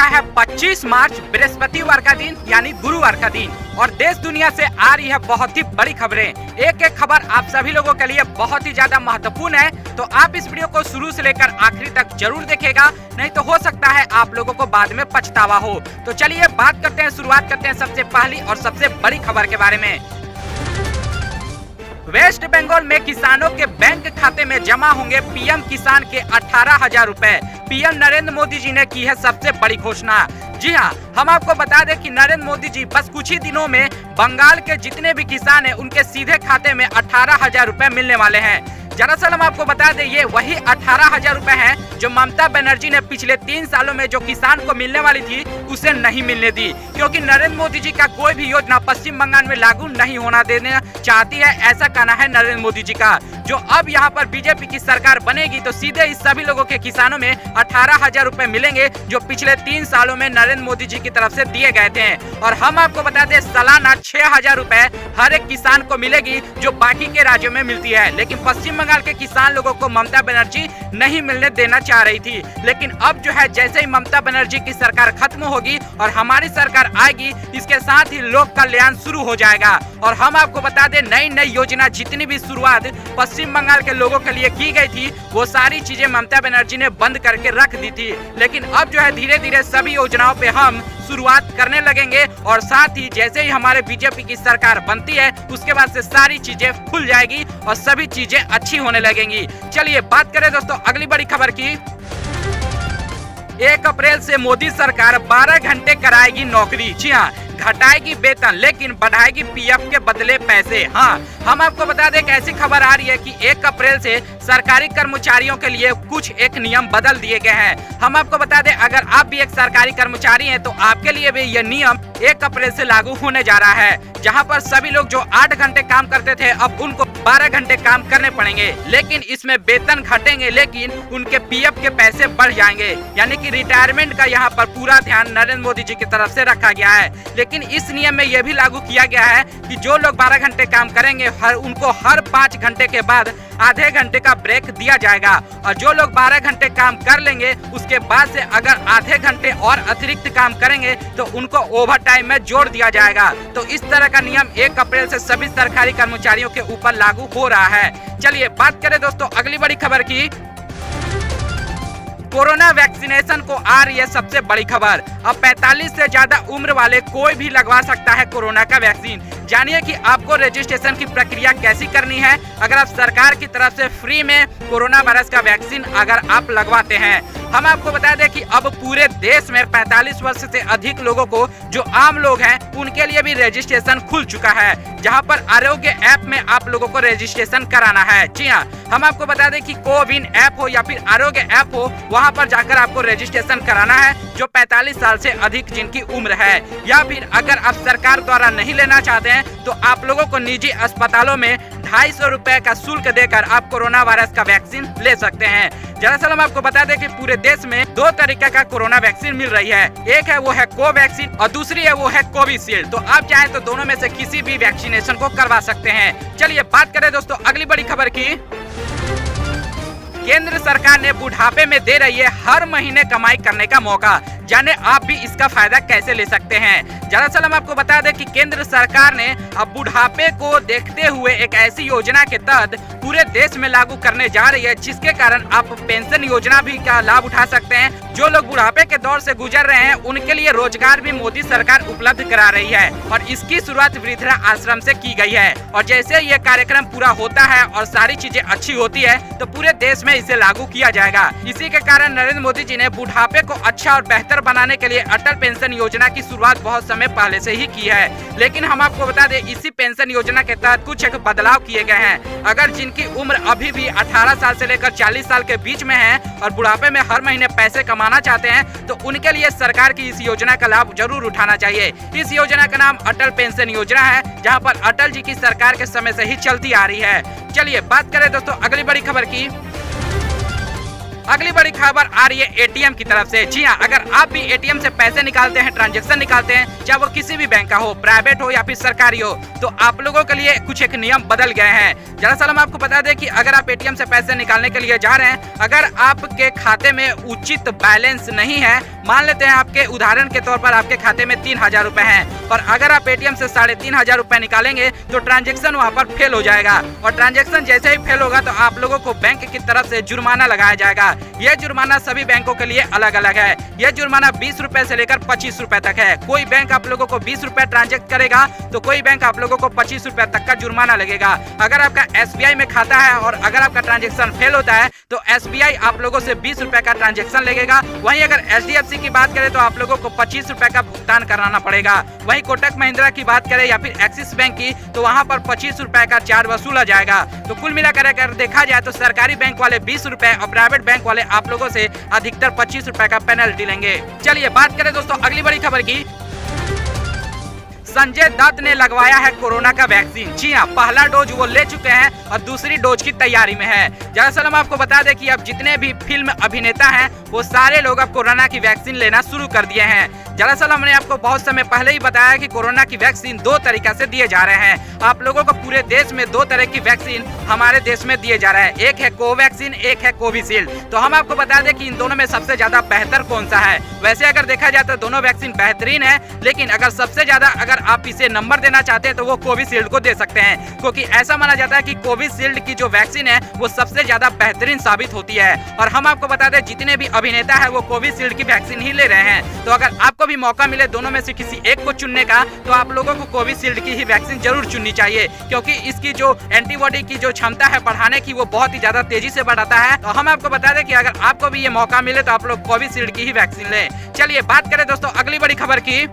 चुका है 25 मार्च बृहस्पतिवार का दिन यानी गुरुवार का दिन और देश दुनिया से आ रही है बहुत ही बड़ी खबरें। एक एक खबर आप सभी लोगों के लिए बहुत ही ज्यादा महत्वपूर्ण है, तो आप इस वीडियो को शुरू से लेकर आखिरी तक जरूर देखेगा, नहीं तो हो सकता है आप लोगों को बाद में पछतावा हो। तो चलिए बात करते हैं, शुरुआत करते हैं सबसे पहली और सबसे बड़ी खबर के बारे में। वेस्ट बंगाल में किसानों के बैंक खाते में जमा होंगे पीएम किसान के 18,000 रुपए। पीएम नरेंद्र मोदी जी ने की है सबसे बड़ी घोषणा। जी हां, हम आपको बता दें कि नरेंद्र मोदी जी बस कुछ ही दिनों में बंगाल के जितने भी किसान हैं उनके सीधे खाते में 18,000 रुपए मिलने वाले हैं। दरअसल हम आपको बता दें ये वही 18,000 रुपए हैं जो ममता बनर्जी ने पिछले 3 सालों में जो किसान को मिलने वाली थी उसे नहीं मिलने दी, क्योंकि नरेंद्र मोदी जी का कोई भी योजना पश्चिम बंगाल में लागू नहीं होना देना चाहती है, ऐसा कहना है नरेंद्र मोदी जी का। जो अब यहाँ पर बीजेपी की सरकार बनेगी तो सीधे इस सभी लोगों के किसानों में 18,000 रुपए मिलेंगे जो पिछले 3 सालों में नरेंद्र मोदी जी की तरफ से दिए गए थे। और हम आपको बता दें सालाना 6,000 रुपए हर एक किसान को मिलेगी जो बाकी के राज्यों में मिलती है, लेकिन पश्चिम बंगाल के किसान लोगों को ममता बनर्जी नहीं मिलने देना चाह रही थी। लेकिन अब जो है जैसे ही ममता बनर्जी की सरकार खत्म होगी और हमारी सरकार आएगी, इसके साथ ही लोक कल्याण शुरू हो जाएगा। और हम आपको बता दें नई नई योजना जितनी भी शुरुआत पश्चिम बंगाल के लोगों के लिए की गई थी वो सारी चीजें ममता बनर्जी ने बंद करके रख दी थी। लेकिन अब जो है धीरे धीरे सभी योजनाओं पे हम शुरुआत करने लगेंगे और साथ ही जैसे ही हमारे बीजेपी की सरकार बनती है उसके बाद से सारी चीजें खुल जाएगी और सभी चीजें अच्छी होने लगेंगी। चलिए बात करें दोस्तों अगली बड़ी खबर की। 1 अप्रैल से मोदी सरकार 12 घंटे कराएगी नौकरी। जी हाँ, घटाएगी वेतन लेकिन बढ़ाएगी पीएफ के बदले पैसे। हाँ, हम आपको बता दें कि ऐसी खबर आ रही है कि 1 अप्रैल से सरकारी कर्मचारियों के लिए कुछ एक नियम बदल दिए गए हैं। हम आपको बता दें अगर आप भी एक सरकारी कर्मचारी हैं तो आपके लिए भी ये नियम 1 अप्रैल से लागू होने जा रहा है, जहां पर सभी लोग जो 8 घंटे काम करते थे अब उनको 12 घंटे काम करने पड़ेंगे। लेकिन इसमें वेतन घटेंगे लेकिन उनके पीएफ के पैसे बढ़ जाएंगे, यानी कि रिटायरमेंट का यहाँ पर पूरा ध्यान नरेंद्र मोदी जी की तरफ से रखा गया है। लेकिन इस नियम में यह भी लागू किया गया है कि जो लोग 12 घंटे काम करेंगे उनको हर 5 घंटे के बाद आधे घंटे का ब्रेक दिया जाएगा और जो लोग 12 घंटे काम कर लेंगे उसके बाद से अगर आधे घंटे और अतिरिक्त काम करेंगे तो उनको ओवर टाइम में जोड़ दिया जाएगा। तो इस तरह का नियम 1 अप्रैल से सभी सरकारी कर्मचारियों के ऊपर लागू हो रहा है। चलिए बात करें दोस्तों अगली बड़ी खबर की। कोरोना वैक्सीनेशन को आ रही है सबसे बड़ी खबर। अब 45 से ज्यादा उम्र वाले कोई भी लगवा सकता है कोरोना का वैक्सीन। जानिए कि आपको रजिस्ट्रेशन की प्रक्रिया कैसी करनी है अगर आप सरकार की तरफ से फ्री में कोरोना वायरस का वैक्सीन अगर आप लगवाते हैं। हम आपको बता दें कि अब पूरे देश में 45 वर्ष से अधिक लोगों को जो आम लोग हैं उनके लिए भी रजिस्ट्रेशन खुल चुका है, जहां पर आरोग्य ऐप में आप लोगों को रजिस्ट्रेशन कराना है। जी हाँ, हम आपको बता दें कि कोविन ऐप हो या फिर आरोग्य ऐप हो वहां पर जाकर आपको रजिस्ट्रेशन कराना है जो 45 साल से अधिक जिनकी उम्र है। या फिर अगर आप सरकार द्वारा नहीं लेना चाहते हैं तो आप लोगों को निजी अस्पतालों में 250 रुपए का शुल्क देकर आप कोरोना वायरस का वैक्सीन ले सकते हैं। दरअसल हम आपको बता दें कि पूरे देश में 2 तरीके का कोरोना वैक्सीन मिल रही है, एक है वो है कोवैक्सीन और दूसरी है वो है कोविशील्ड। तो आप चाहें तो दोनों में से किसी भी वैक्सीनेशन को करवा सकते हैं। चलिए बात करें दोस्तों अगली बड़ी खबर की। केंद्र सरकार ने बुढ़ापे में दे रही है हर महीने कमाई करने का मौका। जाने आप भी इसका फायदा कैसे ले सकते हैं। दरअसल हम आपको बता दें कि केंद्र सरकार ने अब बुढ़ापे को देखते हुए एक ऐसी योजना के तहत पूरे देश में लागू करने जा रही है, जिसके कारण आप पेंशन योजना भी का लाभ उठा सकते हैं। जो लोग बुढ़ापे के दौर से गुजर रहे हैं उनके लिए रोजगार भी मोदी सरकार उपलब्ध करा रही है और इसकी शुरुआत वृद्धा आश्रम से की गई है। और जैसे ये कार्यक्रम पूरा होता है और सारी चीजें अच्छी होती है तो पूरे देश में इसे लागू किया जाएगा। इसी के कारण नरेंद्र मोदी जी ने बुढ़ापे को अच्छा और बेहतर बनाने के लिए अटल पेंशन योजना की शुरुआत बहुत समय पहले से ही की है। लेकिन हम आपको बता दें इसी पेंशन योजना के तहत कुछ एक बदलाव किए गए हैं। अगर जिनकी उम्र अभी भी 18 साल से लेकर 40 साल के बीच में है और बुढ़ापे में हर महीने पैसे कमाना चाहते हैं तो उनके लिए सरकार की इस योजना का लाभ जरूर उठाना चाहिए। इस योजना का नाम अटल पेंशन योजना है, जहाँ पर अटल जी की सरकार के समय से ही चलती आ रही है। चलिए बात करें दोस्तों अगली बड़ी खबर की। अगली बड़ी खबर आ रही है एटीएम की तरफ से। जी हाँ, अगर आप भी एटीएम से पैसे निकालते हैं, ट्रांजैक्शन निकालते हैं, चाहे वो किसी भी बैंक का हो, प्राइवेट हो या फिर सरकारी हो, तो आप लोगों के लिए कुछ एक नियम बदल गए हैं। दरअसल हम आपको बता दें कि अगर आप एटीएम से पैसे निकालने के लिए जा रहे हैं, अगर आपके खाते में उचित बैलेंस नहीं है, मान लेते हैं आपके उदाहरण के तौर पर आपके खाते में 3000 रुपए हैं और अगर आप एटीएम से 3500 रुपए निकालेंगे तो ट्रांजैक्शन वहां पर फेल हो जाएगा और ट्रांजैक्शन जैसे ही फेल होगा तो आप लोगों को बैंक की तरफ से जुर्माना लगाया जाएगा। यह जुर्माना सभी बैंकों के लिए अलग अलग है। यह जुर्माना 20 रुपए से लेकर 25 रुपए तक है। कोई बैंक आप लोगों को 20 रुपए ट्रांजैक्ट करेगा तो कोई बैंक आप लोगों को 25 रुपए तक का जुर्माना लगेगा। अगर आपका SBI में खाता है और अगर आपका ट्रांजैक्शन फेल होता है तो SBI आप लोगों से 20 रुपए का ट्रांजैक्शन लगेगा। वहीं अगर HDFC की बात करें तो आप लोगों को 25 रुपए का भुगतान कराना पड़ेगा। वहीं कोटक महिंद्रा की बात करें या फिर एक्सिस बैंक की तो वहां पर 25 रुपए का चार्ज वसूला जाएगा। तो कुल मिलाकर अगर देखा जाए तो सरकारी बैंक वाले 20 रुपए और प्राइवेट बैंक वाले आप लोगों से अधिकतर 25 रुपए का पेनल्टी लेंगे। चलिए बात करें दोस्तों अगली बड़ी खबर की। संजय दत्त ने लगवाया है कोरोना का वैक्सीन। जी हाँ, पहला डोज वो ले चुके हैं और दूसरी डोज की तैयारी में है। दरअसल हम आपको बता दें कि अब जितने भी फिल्म अभिनेता हैं वो सारे लोग अब कोरोना की वैक्सीन लेना शुरू कर दिए हैं। दरअसल हमने आपको बहुत समय पहले ही बताया कि कोरोना की वैक्सीन 2 तरीका से दिए जा रहे हैं। आप लोगों को पूरे देश में 2 तरह की वैक्सीन हमारे देश में दिए जा रहा है। एक है कोवैक्सीन, एक है कोविशील्ड। तो हम आपको बता दें कि इन दोनों में सबसे ज्यादा बेहतर कौन सा है। वैसे अगर देखा जाए तो दोनों वैक्सीन बेहतरीन है, लेकिन अगर सबसे ज्यादा अगर आप इसे नंबर देना चाहते हैं तो वो कोविशील्ड को दे सकते हैं, क्योंकि ऐसा माना जाता है कि कोविशील्ड की जो वैक्सीन है वो सबसे ज्यादा बेहतरीन साबित होती है। और हम आपको बता दें जितने भी अभिनेता है वो कोविशील्ड की वैक्सीन ही ले रहे हैं। तो अगर आपको भी मौका मिले दोनों में से किसी एक को चुनने का तो आप लोगों को कोविशील्ड की ही वैक्सीन जरूर चुननी चाहिए, क्योंकि इसकी जो एंटीबॉडी की जो क्षमता है बढ़ाने की वो बहुत ही ज्यादा तेजी से बढ़ाता है। तो हम आपको बता दें कि अगर आपको भी ये मौका मिले तो आप लोग कोविशील्ड की ही वैक्सीन लें। चलिए बात करें दोस्तों अगली बड़ी खबर की।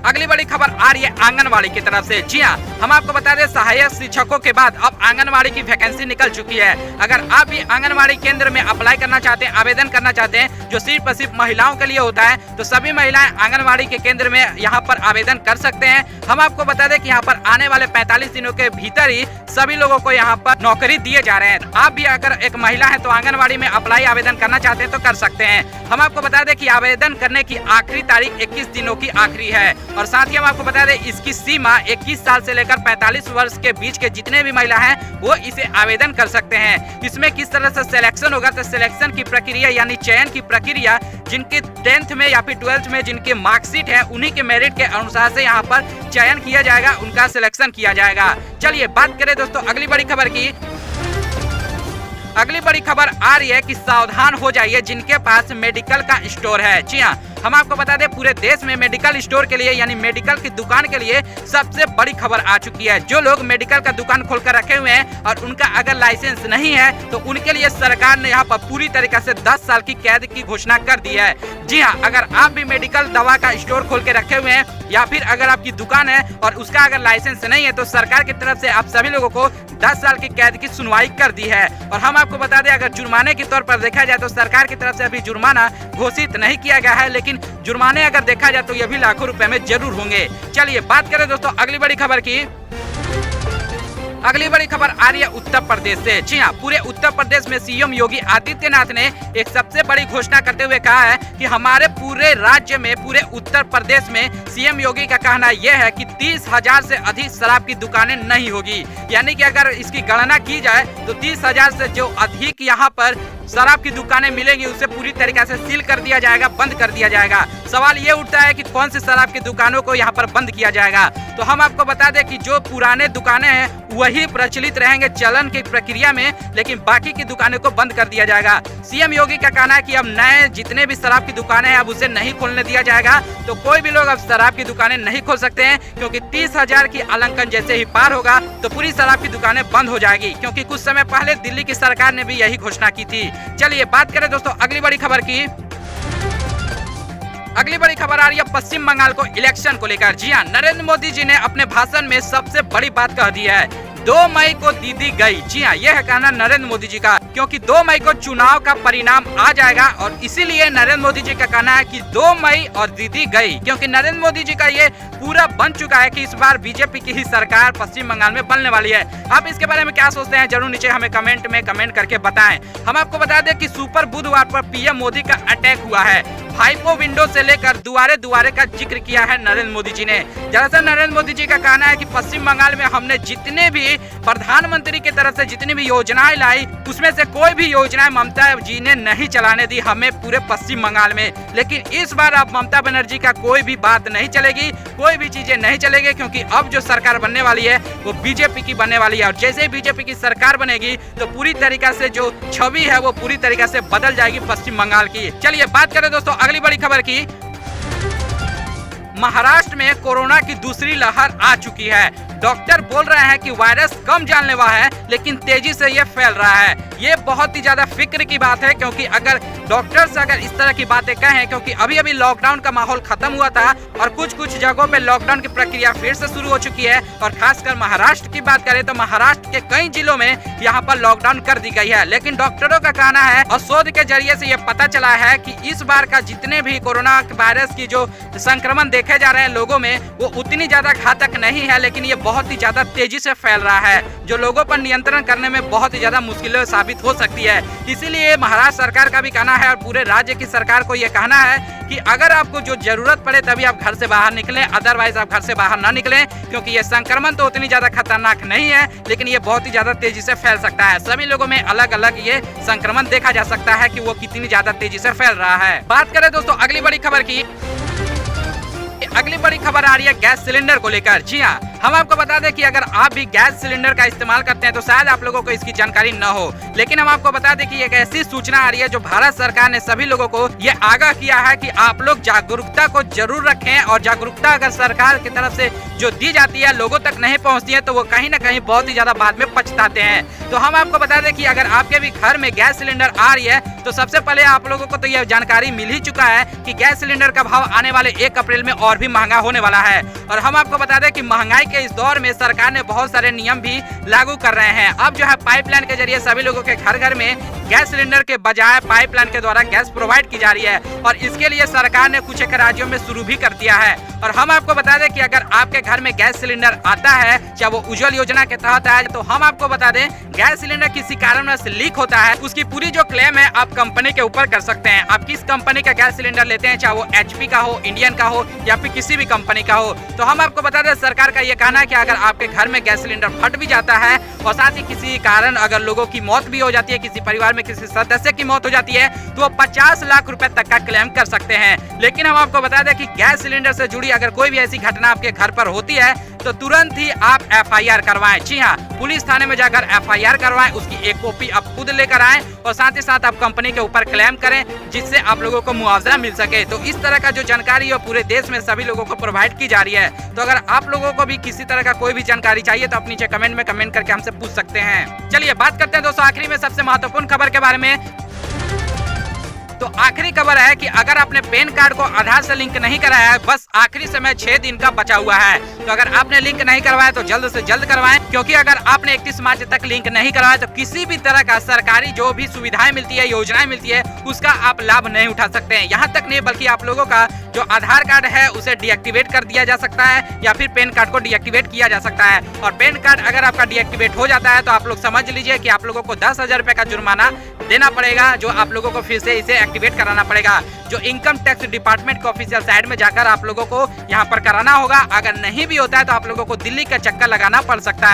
अगली बड़ी खबर आ रही है आंगनवाड़ी की तरफ से। जी हाँ, हम आपको बता दें सहायक शिक्षकों के बाद अब आंगनवाड़ी की वैकेंसी निकल चुकी है। अगर आप भी आंगनवाड़ी केंद्र में अप्लाई करना चाहते हैं, आवेदन करना चाहते हैं, जो सिर्फ और सिर्फ महिलाओं के लिए होता है, तो सभी महिलाएं आंगनवाड़ी के केंद्र में यहाँ पर आवेदन कर सकते हैं। हम आपको बता दें कि यहाँ पर आने वाले 45 दिनों के भीतर ही सभी लोगों को यहाँ पर नौकरी दिए जा रहे हैं। आप भी अगर एक महिला है तो आंगनवाड़ी में अप्लाई आवेदन करना चाहते हैं तो कर सकते हैं। हम आपको बता दें कि आवेदन करने की आखिरी तारीख 21 दिनों की आखिरी है और साथ ही हम आपको बता दें इसकी सीमा 21 साल से लेकर 45 वर्ष के बीच के जितने भी महिला हैं वो इसे आवेदन कर सकते हैं। इसमें किस तरह से सिलेक्शन होगा, तो सिलेक्शन की प्रक्रिया यानी चयन की प्रक्रिया जिनके 10th में या फिर 12th में जिनके मार्कशीट है उन्हीं के मेरिट के अनुसार से यहाँ पर चयन किया जाएगा, उनका सिलेक्शन किया जाएगा। चलिए बात करें दोस्तों अगली बड़ी खबर की। अगली बड़ी खबर आ रही है कि सावधान हो जाइए जिनके पास मेडिकल का स्टोर है। जी हाँ, हम आपको बता दें पूरे देश में मेडिकल स्टोर के लिए यानी मेडिकल की दुकान के लिए सबसे बड़ी खबर आ चुकी है। जो लोग मेडिकल का दुकान खोलकर रखे हुए हैं और उनका अगर लाइसेंस नहीं है तो उनके लिए सरकार ने यहाँ पर पूरी तरीके से 10 साल की कैद की घोषणा कर दी है। जी हाँ, अगर आप भी मेडिकल दवा का स्टोर खोल के रखे हुए हैं या फिर अगर आपकी दुकान है और उसका अगर लाइसेंस नहीं है तो सरकार की तरफ से आप सभी लोगों को 10 साल की कैद की सुनवाई कर दी है। और हम आपको बता दें अगर जुर्माने के तौर पर देखा जाए तो सरकार की तरफ से अभी जुर्माना घोषित नहीं किया गया है, लेकिन जुर्माने अगर देखा जाए तो ये भी लाखों रुपए में जरूर होंगे। चलिए बात करें दोस्तों अगली बड़ी खबर की। अगली बड़ी खबर आ रही है उत्तर प्रदेश से। जी हाँ, पूरे उत्तर प्रदेश में सीएम योगी आदित्यनाथ ने एक सबसे बड़ी घोषणा करते हुए कहा है कि हमारे पूरे राज्य में, पूरे उत्तर प्रदेश में सीएम योगी का कहना यह है कि 30,000 से अधिक शराब की दुकानें नहीं होगी। यानी कि अगर इसकी गणना की जाए तो 30,000 से जो अधिक यहाँ पर शराब की दुकानें मिलेंगी उसे पूरी तरीके से सील कर दिया जाएगा, बंद कर दिया जाएगा। सवाल ये उठता है कि कौन सी शराब की दुकानों को यहाँ पर बंद किया जाएगा। तो हम आपको बता दें कि जो पुराने दुकानें हैं वही प्रचलित रहेंगे चलन की प्रक्रिया में, लेकिन बाकी की दुकानों को बंद कर दिया जाएगा। सीएम योगी का कहना है कि अब नए जितने भी शराब की दुकानें हैं अब उसे नहीं खोलने दिया जाएगा। तो कोई भी लोग अब शराब की दुकानें नहीं खोल सकते हैं, क्योंकि 30,000 की अलंकन जैसे ही पार होगा तो पूरी शराब की दुकानें बंद हो जाएगी, क्योंकि कुछ समय पहले दिल्ली की सरकार ने भी यही घोषणा की थी। चलिए बात करें दोस्तों अगली बड़ी खबर की। अगली बड़ी खबर आ रही है पश्चिम बंगाल को इलेक्शन को लेकर। जी हाँ, नरेंद्र मोदी जी ने अपने भाषण में सबसे बड़ी बात कह दी है। 2 मई को दीदी गई। जी हाँ, यह है कहना नरेंद्र मोदी जी का, क्योंकि 2 मई को चुनाव का परिणाम आ जाएगा और इसीलिए नरेंद्र मोदी जी का कहना है कि 2 मई और दीदी गई, क्योंकि नरेंद्र मोदी जी का ये पूरा बन चुका है कि इस बार बीजेपी की ही सरकार पश्चिम बंगाल में बनने वाली है। आप इसके बारे में क्या सोचते हैं जरूर नीचे हमें कमेंट में कमेंट करके बताएं। हम आपको बता दें कि सुपर बुधवार पर पीएम मोदी का अटैक हुआ है। भाईपो विंडो से लेकर दुआरे दुआरे का जिक्र किया है नरेंद्र मोदी जी ने। दरअसल नरेंद्र मोदी जी का कहना है कि पश्चिम बंगाल में हमने जितने भी प्रधानमंत्री की तरफ से जितनी भी योजनाएं लाई, उसमें से कोई भी योजनाएं ममता जी ने नहीं चलाने दी हमें पूरे पश्चिम बंगाल में। लेकिन इस बार अब ममता बनर्जी का कोई भी बात नहीं चलेगी, कोई भी चीजें नहीं चलेगी, क्योंकि अब जो सरकार बनने वाली है वो बीजेपी की बनने वाली है। और जैसे ही बीजेपी की सरकार बनेगी तो पूरी तरीका से जो छवि है वो पूरी तरीका से बदल जाएगी पश्चिम बंगाल की। चलिए बात करें दोस्तों अगली बड़ी खबर की। महाराष्ट्र में कोरोना की दूसरी लहर आ चुकी है। डॉक्टर बोल रहे हैं कि वायरस कम जानलेवा है लेकिन तेजी से ये फैल रहा है। ये बहुत ही ज्यादा फिक्र की बात है, क्योंकि अगर डॉक्टर्स अगर इस तरह की बातें कहें, क्योंकि अभी अभी लॉकडाउन का माहौल खत्म हुआ था और कुछ जगहों पे लॉकडाउन की प्रक्रिया फिर से शुरू हो चुकी है। और खासकर महाराष्ट्र की बात करें तो महाराष्ट्र के कई जिलों में यहाँ पर लॉकडाउन कर दी गई है। लेकिन डॉक्टरों का कहना है और शोध के जरिए से ये पता चला है कि इस बार का जितने भी कोरोना वायरस की जो संक्रमण देखे जा रहे हैं लोगों में, वो उतनी ज्यादा घातक नहीं है, लेकिन ये बहुत ही ज्यादा तेजी से फैल रहा है, जो लोगों पर नियंत्रण करने में बहुत ही ज्यादा मुश्किल साबित हो सकती है। इसीलिए महाराष्ट्र सरकार का भी कहना है और पूरे राज्य की सरकार को ये कहना है कि अगर आपको जो जरूरत पड़े तभी आप घर से बाहर निकलें, अदरवाइज आप घर से बाहर ना निकलें, क्योंकि ये संक्रमण तो उतनी ज्यादा खतरनाक नहीं है, लेकिन ये बहुत ही ज्यादा तेजी से फैल सकता है। सभी लोगों में अलग अलग ये संक्रमण देखा जा सकता है कि वो कितनी ज्यादा तेजी से फैल रहा है। बात करें दोस्तों अगली बड़ी खबर की। अगली बड़ी खबर आ रही है गैस सिलेंडर को लेकर। जी हाँ, हम आपको बता दें कि अगर आप भी गैस सिलेंडर का इस्तेमाल करते हैं तो शायद आप लोगों को इसकी जानकारी न हो, लेकिन हम आपको बता दें कि एक ऐसी सूचना आ रही है जो भारत सरकार ने सभी लोगों को ये आगाह किया है कि आप लोग जागरूकता को जरूर रखें। और जागरूकता अगर सरकार की तरफ से जो दी जाती है लोगों तक नहीं पहुंचती है तो वो कहीं ना कहीं बहुत ही ज्यादा बाद में पछताते हैं। तो हम आपको बता दें कि अगर आपके भी घर में गैस सिलेंडर आ रही है तो सबसे पहले आप लोगों को तो यह जानकारी मिल ही चुका है कि गैस सिलेंडर का भाव आने वाले 1 अप्रैल में और भी महंगा होने वाला है। और हम आपको बता दें कि महंगाई के इस दौर में सरकार ने बहुत सारे नियम भी लागू कर रहे हैं। अब जो है पाइपलाइन के जरिए सभी लोगों के घर घर में गैस सिलेंडर के बजाय पाइपलाइन के द्वारा गैस प्रोवाइड की जा रही है, और इसके लिए सरकार ने कुछ एक राज्यों में शुरू भी कर दिया है। और हम आपको बता दें कि अगर आपके घर में गैस सिलेंडर आता है, चाहे वो उज्जवल योजना के तहत है, तो हम आपको बता दें गैस सिलेंडर किसी कारणवश लीक होता है, उसकी पूरी जो क्लेम है आप कंपनी के ऊपर कर सकते हैं। आप किस कंपनी का गैस सिलेंडर लेते हैं, चाहे वो HP का हो, इंडियन का हो या फिर किसी भी कंपनी का हो, तो हम आपको बता दें सरकार का ये कहना है कि अगर आपके घर में गैस सिलेंडर फट भी जाता है और साथ ही किसी कारण अगर लोगों की मौत भी हो जाती है, किसी परिवार में किसी सदस्य की मौत हो जाती है, तो वो 50 लाख रुपए तक का क्लेम कर सकते हैं। लेकिन हम आपको बता दें कि गैस सिलेंडर से जुड़ी अगर कोई भी ऐसी घटना आपके घर पर होती है तो तुरंत ही आप FIR करवाएं। जी हाँ, पुलिस थाने में जाकर FIR करवाएं, उसकी एक कॉपी आप खुद लेकर आएं और साथ ही साथ आप कंपनी के ऊपर क्लेम करें, जिससे आप लोगों को मुआवजा मिल सके। तो इस तरह का जो जानकारी है पूरे देश में सभी लोगों को प्रोवाइड की जा रही है। तो अगर आप लोगों को भी किसी तरह का कोई भी जानकारी चाहिए तो आप नीचे कमेंट में कमेंट करके हमसे पूछ सकते हैं। चलिए बात करते हैं दोस्तों आखिरी में सबसे महत्वपूर्ण खबर के बारे में। तो आखिरी खबर है कि अगर आपने पैन कार्ड को आधार से लिंक नहीं कराया है, बस आखिरी समय 6 दिन का बचा हुआ है। तो अगर आपने लिंक नहीं करवाया तो जल्द से जल्द करवाएं, क्योंकि अगर आपने 31 मार्च तक लिंक नहीं करवाया तो किसी भी तरह का सरकारी जो भी सुविधाएं मिलती है, योजनाएं मिलती है, उसका आप लाभ नहीं उठा सकते हैं। यहाँ तक नहीं बल्कि आप लोगों का जो आधार कार्ड है उसे डीएक्टिवेट कर दिया जा सकता है या फिर पैन कार्ड को डीएक्टिवेट किया जा सकता है। और पैन कार्ड अगर आपका डीएक्टिवेट हो जाता है तो आप लोग समझ लीजिए कि आप लोगों को 10,000 रुपए का जुर्माना देना पड़ेगा, जो आप लोगों को फिर से इसे एक्टिवेट कराना पड़ेगा, जो इनकम टैक्स डिपार्टमेंट के ऑफिशियल साइट में जाकर आप लोगों को यहाँ पर कराना होगा। अगर नहीं भी होता है तो आप लोगों को दिल्ली का चक्कर लगाना पड़ सकता है।